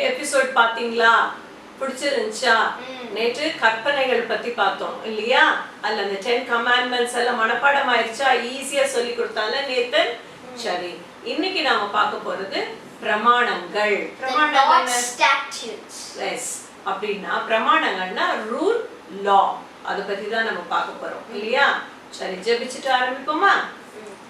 Episode பாத்தீங்களா? பிடிச்சிருந்துச்சா? நேற்று கற்பனைகள் பத்தி பார்த்தோம் இல்லையா? அல்ல அந்த 10 கமாண்ட்மெண்ட்ஸ் எல்லாம் மனப்பாடம் ஆயிடுச்சா? ஈஸியா சொல்லி கொடுத்தால நேத்து. சரி, இன்னைக்கு நாம பார்க்க போறது பிரமாணங்கள். அப்படின்னா பிரமாணங்கள்னா ரூல், லா, அதை பத்தி தான் நம்ம பார்க்க போறோம் இல்லையா? சரி, ஜெபிச்சுட்டு ஆரம்பிப்போமா?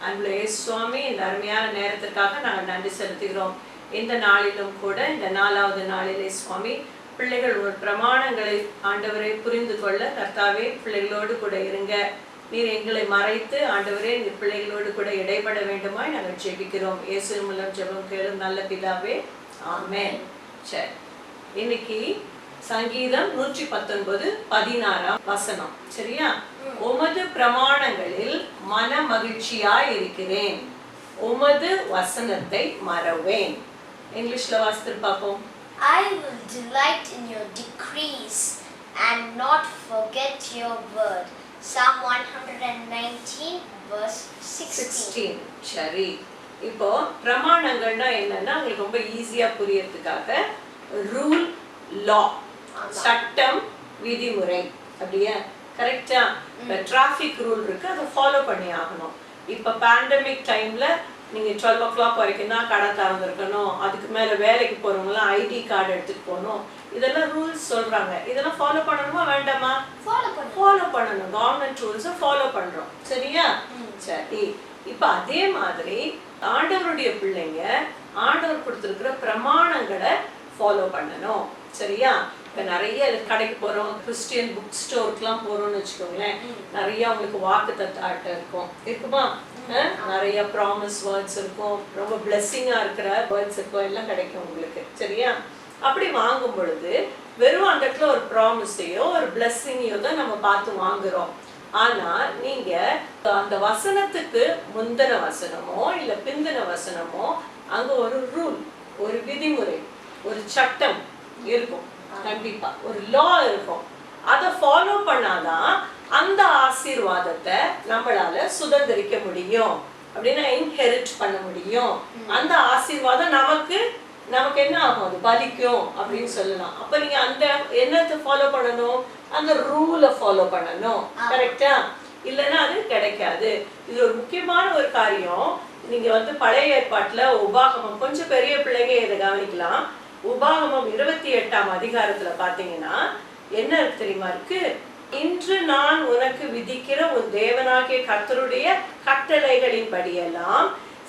அன்புள்ள இயேசு சுவாமி, இந்த அருமையான நேரத்திற்காக நாங்கள் நன்றி செலுத்துகிறோம். இந்த நாளிலும் கூட, இந்த 4வது நாளிலே சுவாமி, பிள்ளைகள் ஒரு பிரமாணங்களை ஆண்டவரை புரிந்து கொள்ள கர்த்தாவே பிள்ளைகளோடு கூட இருங்க. நீர் எங்களை மறைத்து ஆண்டவரே நீர் பிள்ளைகளோடு கூட இடைப்பட வேண்டுமாய் நாங்கள் ஜெபிக்கிறோம். இயேசு மூலம் ஜெபம் கேளும் நல்ல பிதாவே, ஆமென். சரி, இன்னைக்கு சங்கீதம் 119:16 வசனம். சரியா? உமது பிரமாணங்களில் மன மகிழ்ச்சியாய் இருக்கிறேன், உமது வசனத்தை மறவேன். இங்கிலீஷ்ல வாசித்து பார்ப்போம். I will delight in your decrees and not forget your word. Psalm 119:16. சரி, இப்போ பிரமாணங்கள்னா என்னன்னா உங்களுக்கு ரொம்ப ஈஸியா புரியறதுக்காக ரூல், லா, சட்டம், விதிமுறை. அப்படியே கரெக்டா? இப்ப டிராஃபிக் ரூல் இருக்கு, அதை ஃபாலோ பண்ணி ஆகணும். இப்ப பேண்டமிக் டைம்ல நீங்க 12 o'clock வரைக்கும் தான் கடை திறந்துருக்கணும், அதுக்கு மேல வேலைக்கு போறவங்களாம் ஐடி கார்டு எடுத்துட்டு போகணும், இதெல்லாம் ரூல்ஸ் சொல்றாங்க. இதெல்லாம் ஃபாலோ பண்ணணுமா வேண்டாமா? ஃபாலோ பண்ணணும். கவர்மெண்ட் ரூல்ஸை ஃபாலோ பண்றோம். சரியா? சரி, இப்ப அதே மாதிரி ஆண்டவருடைய பிள்ளைங்க ஆண்டவர் கொடுத்திருக்கிற பிரமாணங்களை ஃபாலோ பண்ணணும். சரியா? இப்ப நிறைய கடைக்கு போறோம், கிறிஸ்டியன் புக் ஸ்டோருக்குலாம் போறோம்னு வச்சுக்கோங்களேன், நிறைய உங்களுக்கு வாக்குத்தத்த அட்டை இருக்கும், இருக்குமா? நிறைய ப்ராமிஸ் வேர்ட்ஸ் இருக்கும், ரொம்ப பிளெஸ்ஸிங்கா இருக்கிற வேர்ட்ஸ் இருக்கும், எல்லாம் கிடைக்கும் உங்களுக்கு. சரியா? அப்படி வாங்கும் பொழுது வெறும் அந்த இடத்துல ஒரு ப்ராமிஸையோ ஒரு பிளெஸ்ஸிங்கையோ தான் நம்ம பார்த்து வாங்குறோம். ஆனா நீங்க அந்த வசனத்துக்கு முந்தின வசனமோ இல்ல பிந்தின வசனமோ அங்க ஒரு ரூல், ஒரு விதிமுறை, ஒரு சட்டம் இருக்கும். கண்டிப்பா ஒரு லா இருக்கும். அதை ஃபாலோ பண்ணாதான் அந்த ஆசீர்வாதத்தை நம்மளால சுதந்திரிக்க முடியும், அப்படின்னா இன்ஹெரிட் பண்ண முடியும். அந்த ஆசீர்வாதம் நமக்கு என்ன ஆகும்? அது பலிக்கும் அப்படின்னு சொல்லலாம். அப்ப நீங்க அந்த என்னத்தை ஃபாலோ பண்ணணும்? அந்த ரூலை ஃபாலோ பண்ணணும். கரெக்டா? இல்லைன்னா அது கிடைக்காது. இது ஒரு முக்கியமான ஒரு காரியம். நீங்க பழைய ஏற்பாட்டுல உபாகமம், கொஞ்சம் பெரிய பிள்ளைங்க இதை கவனிக்கலாம். உபாகமம் 28ஆம் அதிகாரத்துல பாத்தீங்கன்னா என்ன தெரியுமா இருக்கு? இன்று நான் உனக்கு விதிக்கிற உன் தேவனாகிய கர்த்தருடைய கட்டளைகளின் படியெல்லாம்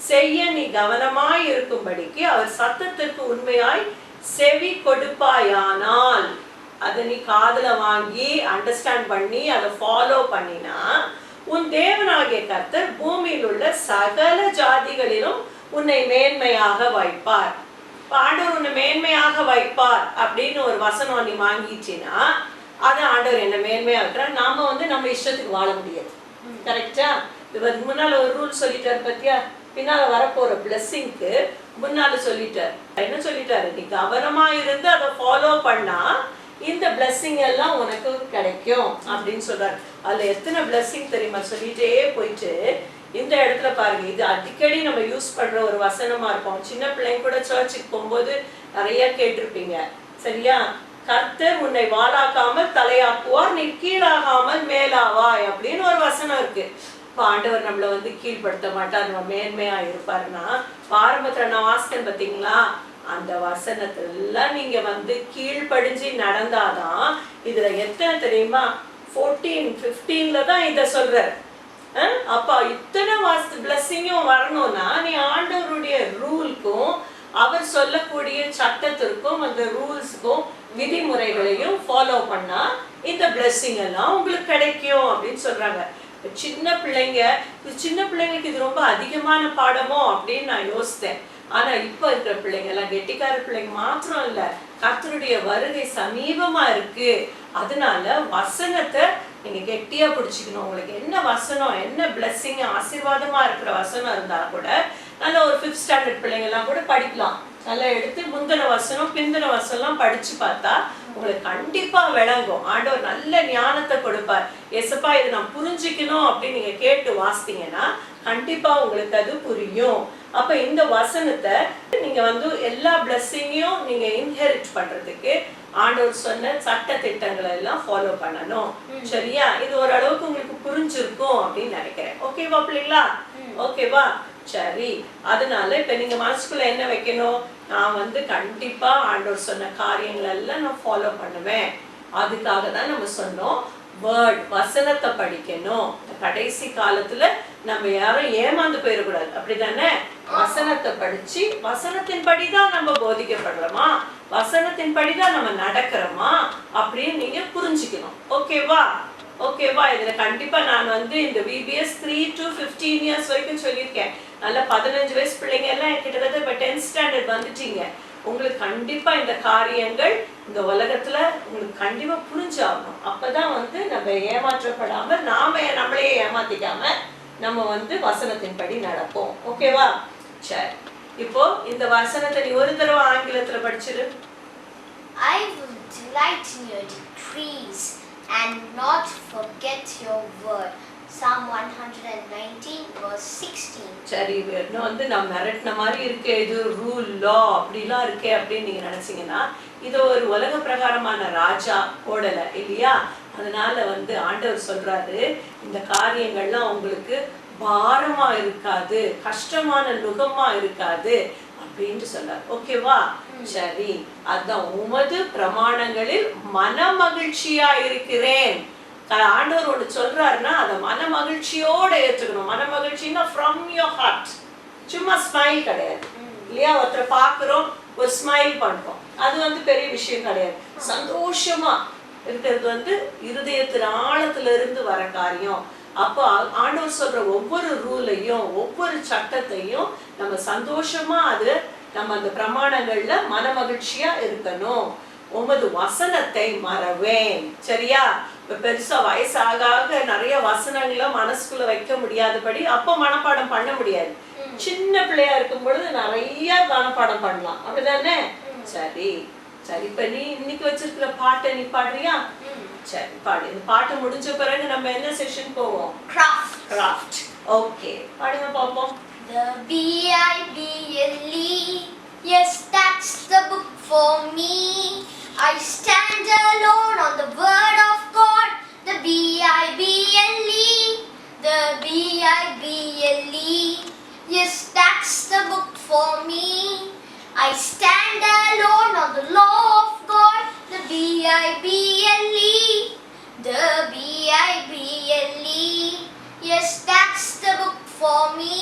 செய்ய நீ கவனமாய் இருக்கும்படிக்கு அவர் சத்தத்திற்கு உண்மையாய் செவி கொடுப்பாயானால், அதை நீ காதுல வாங்கி அண்டர்ஸ்டாண்ட் பண்ணி அதை ஃபாலோ பண்ணினா உன் தேவனாகிய கர்த்தர் பூமியில் உள்ள சகல ஜாதிகளிலும் உன்னை மேன்மையாக வைப்பார். ஆண்டவர் உன்னை மேன்மையாக வைப்பார் அப்படின்னு ஒரு வசனம் நீ வாங்கிச்சின்னா அது ஆண்டவர் என்ன மேன்மையா இருக்கிறார். நாம நம்ம இஷ்டத்துக்கு வாழ முடியாது. கரெக்டா? இதுக்கு முன்னால ஒரு ரூல் சொல்லிட்டாரு பத்தியா? பின்னால வரப்போற பிளெஸிங்க்கு முன்னால சொல்லிட்டார். என்ன சொல்லிட்டாரு? நீ கவனமா இருந்து அதை ஃபாலோ பண்ணா இந்த பிளெஸிங் எல்லாம் உனக்கு கிடைக்கும் அப்படின்னு சொல்றாரு. அதுல எத்தனை பிளெஸிங் தெரியுமா? சொல்லிட்டே போயிட்டு இந்த இடத்துல பாருங்க, இது அடிக்கடி நம்ம யூஸ் பண்ற ஒரு வசனமா இருக்கும். சின்ன பிள்ளைங்க கூட சர்ச்சுக்கு போகும்போது நிறைய கேட்டிருப்பீங்க. சரியா? கர்த்தர் உன்னை வாளாக்காமல் தலையாக்குவார், நீ கீழாகாமல் மேலாவாய் அப்படின்னு ஒரு வசனம் இருக்கு. ஆண்டவர் நம்மள கீழ்படுத்த மாட்டார், நம்ம மேன்மையா இருப்பாருன்னா ஆரம்பத்துல நான் வாசித்தேன் பாத்தீங்களா? அந்த வசனத்துல நீங்க கீழ்படிஞ்சு நடந்தாதான். இதுல எத்தனை தெரியுமா? 14, 15ல தான் இத சொல்றாரு. அப்ப இத்தனை பிளெஸிங்கும் வரணும்னா நீ ஆண்டவருடைய ரூலுக்கும் அவர் சொல்லக்கூடிய சட்டத்திற்கும் அந்த ரூல்ஸுக்கும் விதிமுறைகளையும் ஃபாலோ பண்ணா இந்த பிளெஸிங் எல்லாம் உங்களுக்கு கிடைக்கும் அப்படின்னு சொல்றாங்க. சின்ன பிள்ளைங்களுக்கு இது ரொம்ப அதிகமான பாடமோ அப்படின்னு நான் யோசித்தேன். ஆனா இப்ப இருக்கிற பிள்ளைங்க எல்லாம் கெட்டிக்கார பிள்ளைங்க மாத்திரம் இல்ல, கர்த்தருடைய வருகை சமீபமா இருக்கு. அதனால வசனத்தை நீங்க கெட்டியா பிடிச்சிக்கணும். உங்களுக்கு என்ன வசனம், என்ன பிளெஸிங், ஆசீர்வாதமா இருக்கிற வசனம் இருந்தா கூட நல்ல ஒரு 5th ஸ்டாண்டர்ட் பிள்ளைங்க எல்லாம் கூட படிக்கலாம். நல்லா எடுத்து முந்தின வசனம் பிந்தின வசனம் படிச்சு பார்த்தா உங்களுக்கு கண்டிப்பா விளங்கும். ஆண்டவர் நல்ல ஞானத்தை கொடுப்பார். எசப்பா இதை நான் புரிஞ்சுக்கணும் அப்படின்னு நீங்க கேட்டு வாசித்தீங்கன்னா கண்டிப்பா உங்களுக்கு அது புரியும். அப்ப இந்த வசனத்தை நீங்க வந்து எல்லா பிளெஸிங்கையும் நீங்க இன்ஹெரிட் பண்றதுக்கு ஆண்டவர் சொன்ன சட்ட திட்டங்களை எல்லாம் ஃபாலோ பண்ணணும். சரியா? இது ஓரளவுக்கு உங்களுக்கு புரிஞ்சிருக்கும் அப்படின்னு நினைக்கிறேன். ஓகேவா பிள்ளைங்களா? ஓகேவா? சரி, அதனால இப்ப நீங்க மனசுக்குள்ள என்ன வைக்கணும்? நான் வந்து கண்டிப்பா ஆண்டவர் சொன்ன காரியங்கள் எல்லாம் நான் ஃபாலோ பண்ணுவேன். அதுக்காக தான் நம்ம சொன்னோம் வேர்ட், வசனத்தை படிக்கணும். கடைசி காலத்துல நம்ம யாரும் ஏமாந்து போயிடக்கூடாது, அப்படிதானே? வசனத்தை படிச்சு வசனத்தின் படிதான் நம்ம போதிக்கப்படுறோமா, வசனத்தின் படிதான் நம்ம நடக்கிறோமா அப்படின்னு நீங்க புரிஞ்சுக்கணும். ஓகேவா? ஓகேவா? இதுல கண்டிப்பா நான் வந்து இந்த VBS 3 to 15 years வரைக்கும் சொல்லியிருக்கேன். நல்ல 15 வயசு பிள்ளைங்க எல்லாம் கிட்டத்தட்ட இப்ப 10th ஸ்டாண்டர்ட் வந்துட்டீங்க. உங்களுக்கு கண்டிப்பா இந்த காரியங்கள் இந்த உலகத்துல உங்களுக்கு கண்டிப்பா புரிஞ்சாகணும். அப்பதான் வந்து நம்ம ஏமாற்றப்படாம நம்மளையே ஏமாத்திக்காம நம்ம வந்து வசனத்தின் படி நடப்போம். ஓகேவா? சரி, இப்போ இந்த வசனத்தை நீ ஒரு தடவை ஆங்கிலத்துல படிச்சிரு. I will delight in your decrees and not forget your word. Psalm 119 verse 16. சரி, இன்னும் வந்து நான் மிரட்டின மாதிரி இருக்கே, இது ரூல் லா அப்படிலாம் இருக்கே அப்படின்னு நீங்க நினைச்சீங்கன்னா இது ஒரு உலக பிரகாரமான ராஜா போடல இல்லையா? அதனால வந்து ஆண்டவர் சொல்றாரு இந்த காரியங்கள்லாம் உங்களுக்கு பாரமா இருக்காது, கஷ்டமான நுகமா இருக்காது அப்படின்னு சொல்றாரு. ஓகேவா? சரி, அதான் உமது பிரமாணங்களில் மன மகிழ்ச்சியா இருக்கிறேன். ஆண்டவர் ஒன்று சொல்றாருன்னா அதை மன மகிழ்ச்சியோட ஏற்றுக்கணும். மன மகிழ்ச்சின்னா ஃப்ரம் யோர் ஹார்ட், சும்மா ஸ்மைல் கிடையாது இல்லையா? ஒருத்தரை பார்க்குறோம், ஒரு ஸ்மைல் பண்றோம், அது வந்து பெரிய விஷயம் கிடையாது. சந்தோஷமா இருக்கிறது வந்து இருதயத்தின் ஆழத்துல இருந்து வர காரியம். அப்போ ஆண்டவர் சொல்ற ஒவ்வொரு ரூலையும் ஒவ்வொரு சட்டத்தையும் நம்ம சந்தோஷமா அது நம்ம அந்த பிரமாணங்கள்ல மன மகிழ்ச்சியா இருக்கணும். உமது வசனத்தை மறவேன். சரியா? இப்ப பெருசா வயசாக நிறைய வசனங்களை மனசுக்குள்ள வைக்க முடியாதபடி அப்ப மனப்பாடம் பண்ண முடியாது. சின்ன பிள்ளையா இருக்கும் பொழுது நிறைய மனப்பாடம் பண்ணலாம், அப்படிதானே? சரி சரி, இப்ப நீ இன்னைக்கு வச்சிருக்கிற பாட்டை நீ பாடுறியா? சரி பாடு. இந்த பாட்டு முடிஞ்ச பிறகு நம்ம என்ன செஷன் போவோம்? கிராஃப்ட். ஓகே, பாடுங்க பாப்போம். The Bible, yes, that's the book for me. I stand alone on the word of God. The Bible, the Bible, yes, that's the book for me. I stand alone on the law of God. The Bible, the Bible, yes, that's the book for me.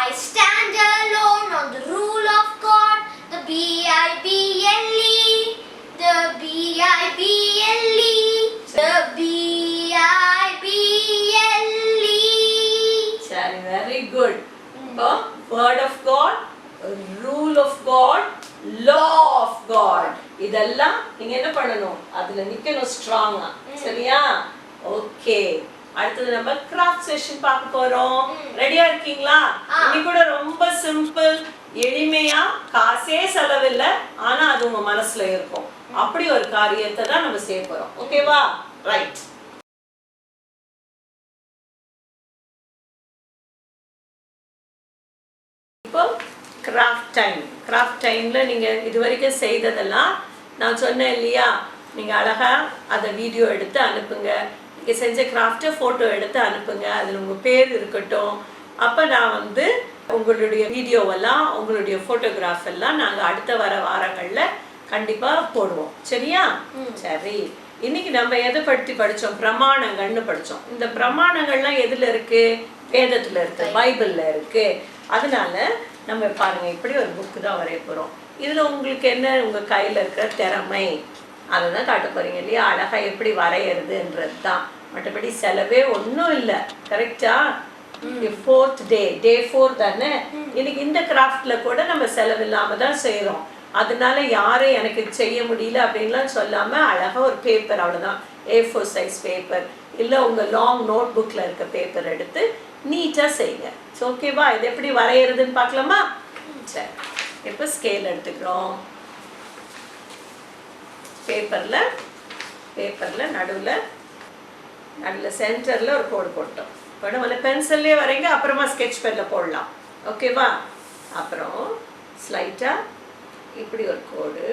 I stand alone on the rule of God. The Bible, the Bible, the Bible. சரி, very good. இப்போ word of God, rule of God, law of God, இதெல்லாம் நீங்க என்ன பண்ணணும்? அதுல நிக்கணும் ஸ்ட்ராங்கா. சரியா? ஓகே, அடுத்தது நம்ம கிராஃப்ட் செஷன் பார்க்க போறோம். ரெடியா இருக்கீங்களா? இன்னைக்கு கூட ரொம்ப சிம்பிள், எளிமையா, காசே செலவில்ல, ஆனா அது உங்க மனசுல இருக்கும். அப்படி ஒரு காரியத்தை தான் நம்ம செய்ய போறோம். ஓகேவா? ரைட். இப்போ கிராஃப்ட் டைம். கிராஃப்ட் டைம்ல நீங்க இதுவரைக்கும் செய்ததெல்லாம் நான் சொன்னேன் இல்லையா? நீங்க அழகா அதை வீடியோ எடுத்து அனுப்புங்க. நீங்க செஞ்ச கிராஃப்டை ஃபோட்டோ எடுத்து அனுப்புங்க. அதில் உங்கள் பேர் இருக்கட்டும். அப்போ நான் வந்து உங்களுடைய வீடியோவெல்லாம் உங்களுடைய ஃபோட்டோகிராஃப் எல்லாம் நாங்கள் அடுத்த வர வாரங்களில் கண்டிப்பாக போடுவோம். சரியா? சரி, இன்னைக்கு நம்ம எதை பற்றி படித்தோம்? பிரமாணங்கள்னு படித்தோம். இந்த பிரமாணங்கள்லாம் எதில் இருக்குது? வேதத்தில் இருக்குது, பைபிளில் இருக்குது. அதனால நம்ம பாருங்க, இப்படி ஒரு புக்கு தான் வரைய போகிறோம். இதில் உங்களுக்கு என்ன? உங்கள் கையில் இருக்கிற திறமை, அதை தான் காட்ட போகிறீங்க இல்லையா? அழகாக எப்படி வரைகிறதுன்றது தான். மற்றபடி செலவே ஒன்றும் இல்லை. கரெக்டா? 4th டே 4 தானே இன்னைக்கு. இந்த கிராஃப்ட்ல கூட நம்ம செலவு இல்லாமல் தான் செய்கிறோம். அதனால யாரும் எனக்கு செய்ய முடியல அப்படின்லாம் சொல்லாமல் அழகாக ஒரு பேப்பர், அவ்வளோதான், A4 சைஸ் பேப்பர், இல்லை உங்கள் லாங் நோட் புக்கில் இருக்க பேப்பர் எடுத்து நீட்டாக செய்யுங்க. ஸோ ஓகேவா? இது எப்படி வரைகிறதுன்னு பார்க்கலாமா? சரி, இப்போ ஸ்கேல் எடுத்துக்கிறோம். பேப்பரில் நடுவில் சென்டரில் ஒரு கோடு போட்டோம். இப்போ நம்மள பென்சில்லே வரைங்க, அப்புறமா ஸ்கெட்ச் பெனில் போடலாம். ஓகேவா? அப்புறம் ஸ்லைட்டாக இப்படி ஒரு கோடு,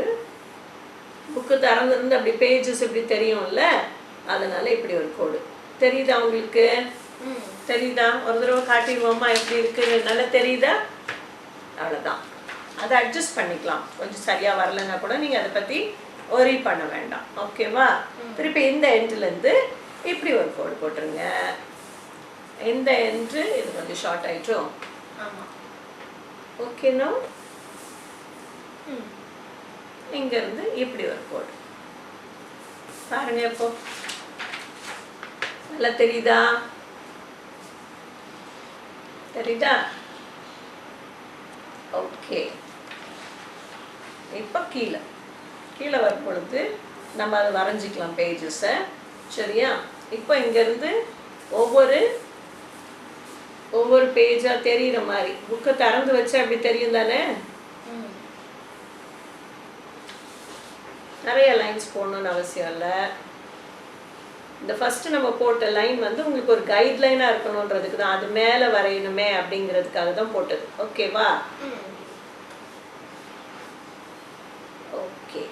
புக்கு திறந்துருந்து அப்படி பேஜஸ் இப்படி தெரியும்ல, அதனால இப்படி ஒரு கோடு தெரியுதா உங்களுக்கு? தெரியுதா? ஒரு தடவை காட்டிடுவோமா எப்படி இருக்குன்னு? நல்லா தெரியுதா? அவ்வளோதான். அதை அட்ஜஸ்ட் பண்ணிக்கலாம். கொஞ்சம் சரியாக வரலைன்னா கூட நீங்கள் அதை பற்றி ஒரி பண்ண வேண்டாம். ஓகேவா? திருப்பி இந்த எண்ட்லேருந்து இப்படி ஒரு கோடு போட்டுருங்க. இந்த எண்டு இது கொஞ்சம் ஷார்ட் ஆகிட்டோம். ஓகேண்ணா? இங்கேருந்து இப்படி ஒரு கோடு பாருங்க. இப்போ நல்லா தெரியுதா? தெரியுதா? ஓகே. இப்போ கீழே வரும் பொழுது நம்ம அதை வரைஞ்சிக்கலாம் பேஜஸை. சரியா? இப்போ இங்கேருந்து ஒவ்வொரு பேஜாக தெரிகிற மாதிரி புக்கை திறந்து வச்சா அப்படி தெரியும் தானே? நிறைய லைன்ஸ் போடணும்னு அவசியம் இல்லை. இந்த ஃபஸ்ட்டு நம்ம போட்ட லைன் வந்து உங்களுக்கு ஒரு கைட்லைனாக இருக்கணுன்றதுக்கு தான், அது மேலே வரையணுமே அப்படிங்கிறதுக்காக தான் போட்டது. ஓகேவா? ஓகே.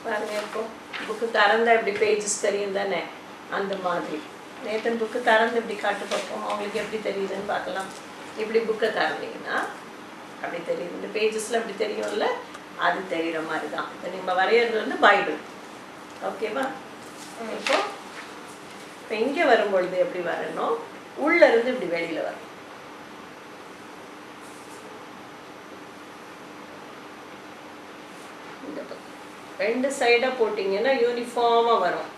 பாருங்க, இப்போ புக்கு திறந்தா இப்படி பேஜஸ் தெரியும் தானே? அந்த மாதிரி நேத்தன் புக்கு திறந்து இப்படி காட்டு பார்ப்போம், அவங்களுக்கு எப்படி தெரியுதுன்னு பார்க்கலாம். இப்படி புக்கை திறந்தீங்கன்னா அப்படி தெரியுது, இந்த பேஜஸில் அப்படி தெரியும்ல, அது தெரிகிற மாதிரி தான். இப்போ நம்ம வரைகிறது வந்து பைபிள். ஓகேவா? இப்போ இங்கே வரும்பொழுது எப்படி வரணும்? உள்ள இருந்து இப்படி வெளியில் வரணும். இந்த பக்கம் 2 சைடாக போட்டிங்கன்னா யூனிஃபார்மாக வரும்.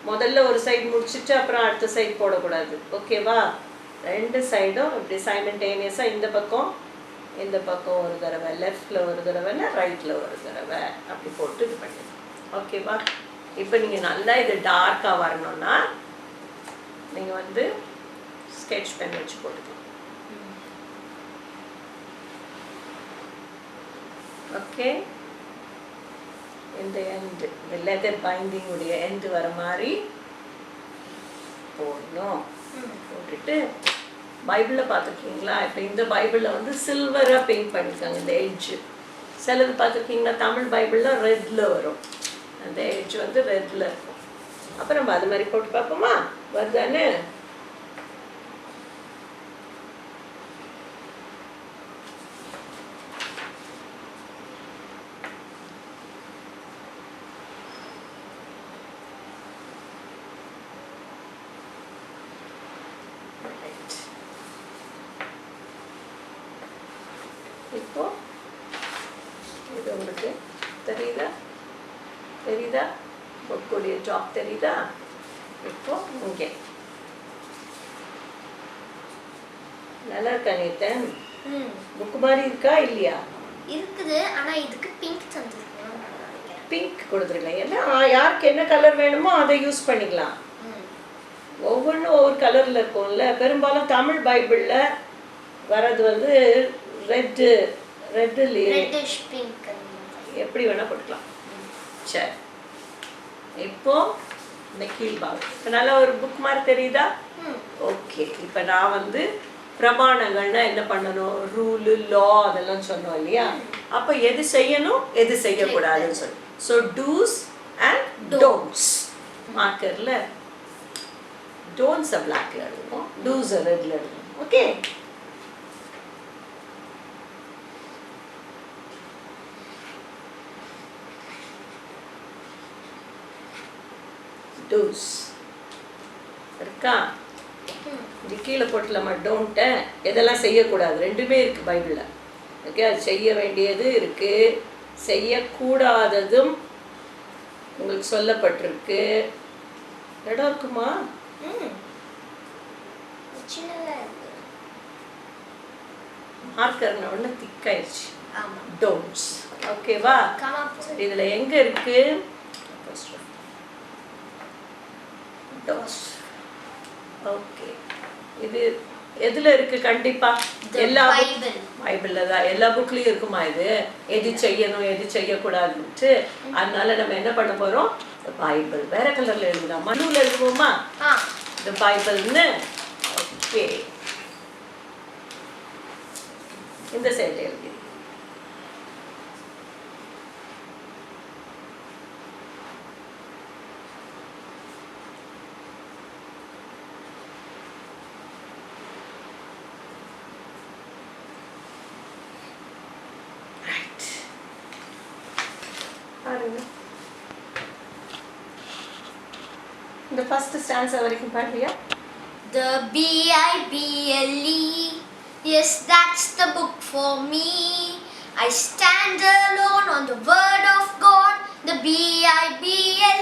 முதல்ல ஒரு சைடு முடிச்சுட்டு அப்புறம் அடுத்த சைடு போடக்கூடாது. ஓகேவா? 2 சைடும் இப்படி சைமல்டேனியஸாக இந்த பக்கம் ஒரு தடவை, லெஃப்டில் ஒரு தடவைன்னா ரைட்டில் ஒரு தடவை அப்படி போட்டு இது பண்ணிடுங்க. ஓகேவா? இப்போ நீங்கள் நல்லா இது டார்க்காக வரணும்னா நீங்கள் வந்து ஸ்கெட்ச் பென் வச்சு போட்டுக்கலாம். ஓகே. இந்த எண்டு, இந்த லெதர் பைண்டிங் உடைய எண்டு வர மாதிரி போடணும். போட்டுட்டு பைபிளில் பார்த்துருக்கீங்களா? இப்போ இந்த பைபிளில் வந்து சில்வராக பெயிண்ட் பண்ணியிருக்காங்க இந்த எட்ஜு. சிலது பார்த்துருக்கீங்கன்னா தமிழ் பைபிளில் ரெட்டில் வரும், அந்த எட்ஜ் வந்து ரெட்டில் இருக்கும். அப்போ நம்ம அது மாதிரி போட்டு பார்ப்போமா? வருதானே? இப்போ இது உங்களுக்கு தெரியுதா? புக்குடைய டாப் தெரியுதா? இப்போ இங்கே நல்லா இருக்கா நேத்தன்? புக்கு மாதிரி இருக்கா இல்லையா? இருக்குது. ஆனா இதுக்கு பிங்க் தந்துருக்கோம். பிங்க் கொடுத்துருக்கலாம். ஏன்னா யாருக்கு என்ன கலர் வேணுமோ அதை யூஸ் பண்ணிக்கலாம். ஒவ்வொன்றும் ஒவ்வொரு கலரில் இருக்கும்ல. பெரும்பாலும் தமிழ் பைபிளில் வர்றது வந்து ரெட்டு எப்படி வேணால் போட்டுக்கலாம். சரி, இப்போ இந்த கீழ்பாகம் இப்போ நல்லா ஒரு புக் மாதிரி தெரியுதா? ஓகே. இப்போ நான் வந்து பிரமாணங்கள்னா என்ன பண்ணணும், ரூலு, லா அதெல்லாம் சொன்னோம் இல்லையா? அப்போ எது செய்யணும் எது செய்யக்கூடாதுன்னு சொல்லி, ஸோ டூஸ் அண்ட் டோன்ட்ஸ். மார்க்கரில் டோன்ட்ஸை பிளாக்ல எழுதணும், டூஸை ரெட்ல எழுதணும். ஓகே. டூஸ் இருக்கா? இது கீழே போட்டலாமா? டோன்ட்டை எதெல்லாம் செய்யக்கூடாது ரெண்டுமே இருக்குது பைபிளில். ஓகே, அது செய்ய வேண்டியது இருக்குது, செய்யக்கூடாததும் உங்களுக்கு சொல்லப்பட்டிருக்கு. இடம் இருக்குமா? மார்க்கர்ன உடனே திக்காயிடுச்சு. டோன்ட்ஸ். ஓகேவா? இதில் எங்கே இருக்கு? ஓகே. இது எதுல இருக்கு? கண்டிப்பா எல்லா பைபிள்ல தான், எல்லா புக்லயும் இருக்குமா இது எது செய்யணும் எது செய்யக்கூடாதுன்ட்டு. அதனால நம்ம என்ன பண்ண போறோம்? பைபிள் வேற கலர்ல எழுதலாம். மண்ணுல எழுதுவோமா? the Bible ன்னு ஓகே இந்த சைடுல எழுதி பாருங்க இந்த ஃபர்ஸ்ட் ஸ்டான்ஸா வரைக்கும் பாடுறியா The Bible, yes, that's the book for me. I stand alone on the word of God. The Bible,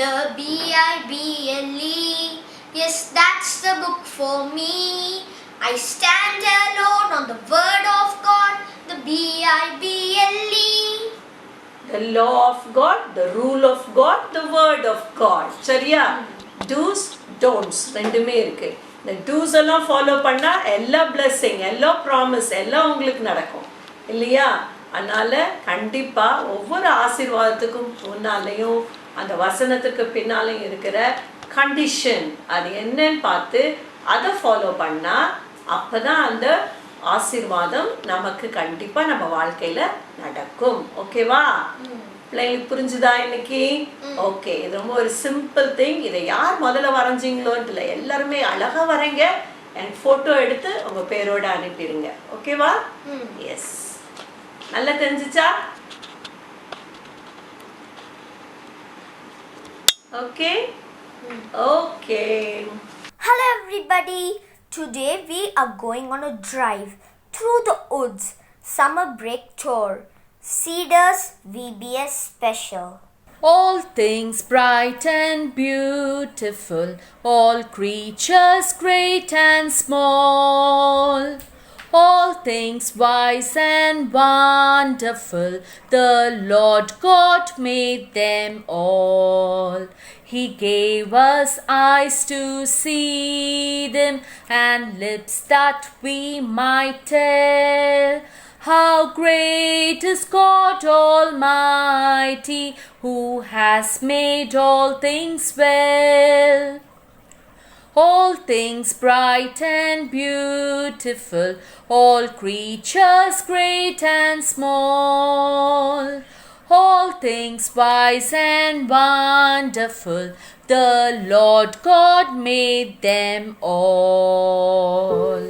the Bible, yes, that's the book for me. I stand alone on the word of God. The Bible. the law of God, the rule of God, the word of God. சரியா do's don'ts ரெண்டுமே இருக்கு. இந்த do's எல்லாம் follow பண்ணா எல்லா blessing, எல்லா promise எல்லாம் உங்களுக்கு நடக்கும் இல்லையா? அதனால கண்டிப்பா ஒவ்வொரு ஆசீர்வாதத்துக்கும் முன்னாலேயும் அந்த வசனத்துக்கு பின்னாலேயும் இருக்கிற கண்டிஷன் அது என்னன்னு பார்த்து அதை ஃபாலோ பண்ணா அப்பதான் அந்த ஆசீர்வாதம் நமக்கு கண்டிப்பா நம்ம வாழ்க்கையில நடக்கும். ஓகேவா? பிள்ளைங்களுக்கு புரிஞ்சுதா இன்னைக்கு? ஓகே, இது ரொம்ப ஒரு சிம்பிள் திங். இதை யார் முதல்ல வரைஞ்சிங்களோன்னு இல்லை, எல்லாருமே அழகா வரைங்க. எனக்கு போட்டோ எடுத்து உங்க பேரோட அனுப்பிடுங்க. ஓகேவா? எஸ், நல்லா தெரிஞ்சுச்சா? Okay okay. Hello everybody. Today we are going on a drive through the woods summer break tour. Cedars VBS special. All things bright and beautiful, all creatures great and small, all things wise and wonderful, the Lord God made them all. He gave us eyes to see them and lips that we might tell how great is God Almighty, who has made all things well. All things bright and beautiful, all creatures great and small, all things wise and wonderful, the Lord God made them all.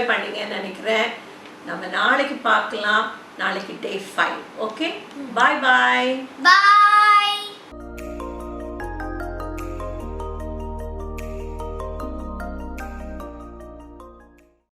Enjoy பண்ணீங்கன்னு நினைக்கிறேன். நம்ம நாளைக்கு பார்க்கலாம். நாளைக்கு டே 5. Okay, பாய் பாய். Bye.